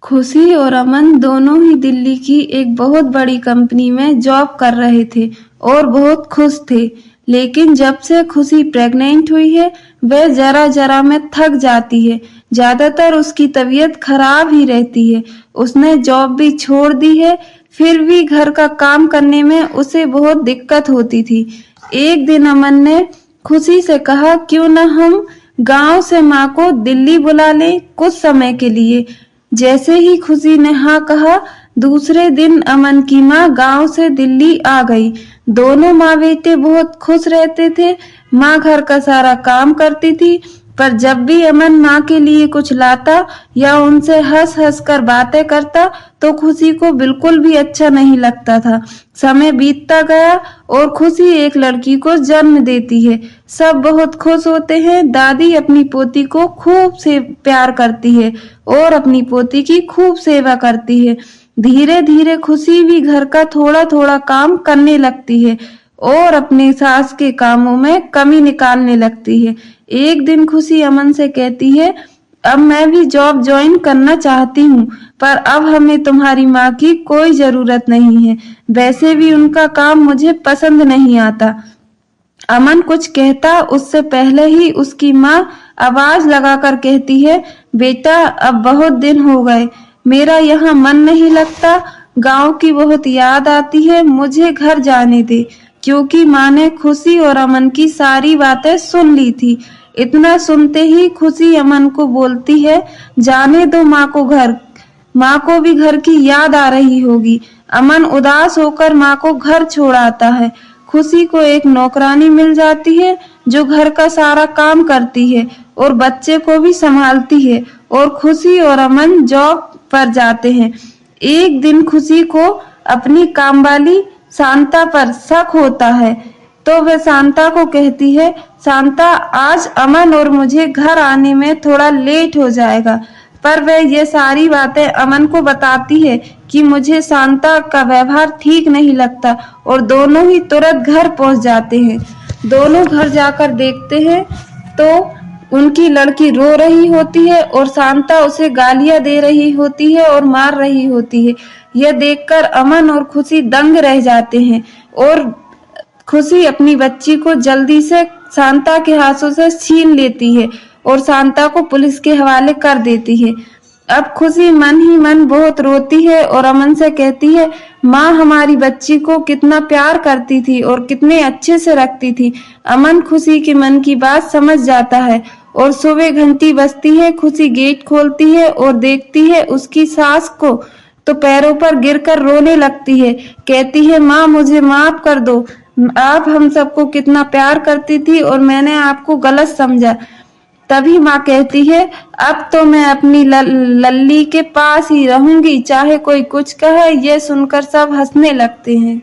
खुशी और अमन दोनों ही दिल्ली की एक बहुत बड़ी कंपनी में जॉब कर रहे थे और बहुत खुश थे। लेकिन जब से खुशी प्रेग्नेंट हुई है, वह जरा-जरा में थक जाती है। ज्यादातर उसकी तबीयत खराब ही रहती है। उसने जॉब भी छोड़ दी है, फिर भी घर का काम करने में उसे बहुत दिक्कत होती थी। एक दिन अमन ने खुशी से कहा, क्यों न हम गांव से माँ को दिल्ली बुला लें कुछ समय के लिए। जैसे ही खुशी ने हाँ कहा, दूसरे दिन अमन की माँ गांव से दिल्ली आ गई। दोनों माँ बेटे बहुत खुश रहते थे। माँ घर का सारा काम करती थी, पर जब भी अमन माँ के लिए कुछ लाता या उनसे हंस हंस कर बातें करता तो खुशी को बिल्कुल भी अच्छा नहीं लगता था। समय बीतता गया और खुशी एक लड़की को जन्म देती है। सब बहुत खुश होते हैं। दादी अपनी पोती को खूब से प्यार करती है और अपनी पोती की खूब सेवा करती है। धीरे धीरे खुशी भी घर का थोड़ा थोड़ा काम करने लगती है और अपनी सास के कामों में कमी निकालने लगती है। एक दिन खुशी अमन से कहती है, अब मैं भी जॉब ज्वाइन करना चाहती हूँ, पर अब हमें तुम्हारी माँ की कोई जरूरत नहीं है। वैसे भी उनका काम मुझे पसंद नहीं आता। अमन कुछ कहता उससे पहले ही उसकी माँ आवाज लगाकर कहती है, बेटा अब बहुत दिन हो गए, मेरा यहाँ मन नहीं लगता, गांव की बहुत याद आती है, मुझे घर जाने दे। क्योंकि माँ ने खुशी और अमन की सारी बातें सुन ली थी। इतना सुनते ही खुशी अमन को बोलती है, जाने दो माँ को घर, माँ को भी घर की याद आ रही होगी। अमन उदास होकर माँ को घर छोड़ आता है। खुशी को एक नौकरानी मिल जाती है जो घर का सारा काम करती है और बच्चे को भी संभालती है और खुशी और अमन जॉब पर जाते हैं। एक दिन खुशी को अपनी कामवाली शांता पर शक होता है तो वह शांता को कहती है, शांता आज अमन और मुझे घर आने में थोड़ा लेट हो जाएगा। पर वह ये सारी बातें अमन को बताती है कि मुझे शांता का व्यवहार ठीक नहीं लगता और दोनों ही तुरंत घर पहुंच जाते हैं। दोनों घर जाकर देखते हैं तो उनकी लड़की रो रही होती है और शांता उसे गालियां दे रही होती है और मार रही होती है। यह देखकर अमन और खुशी दंग रह जाते हैं और खुशी अपनी बच्ची को जल्दी से शांता के हाथों से छीन लेती है और शांता को पुलिस के हवाले कर देती है। अब खुशी मन ही मन बहुत रोती है और अमन से कहती है, माँ हमारी बच्ची को कितना प्यार करती थी और कितने अच्छे से रखती थी। अमन खुशी के मन की बात समझ जाता है और सुबह घंटी बजती है। खुशी गेट खोलती है और देखती है उसकी सास को तो पैरों पर गिरकर रोने लगती है। कहती है, माँ मुझे माफ कर दो, आप हम सबको कितना प्यार करती थी और मैंने आपको गलत समझा। तभी माँ कहती है, अब तो मैं अपनी लल्ली के पास ही रहूंगी, चाहे कोई कुछ कहे। यह सुनकर सब हंसने लगते हैं।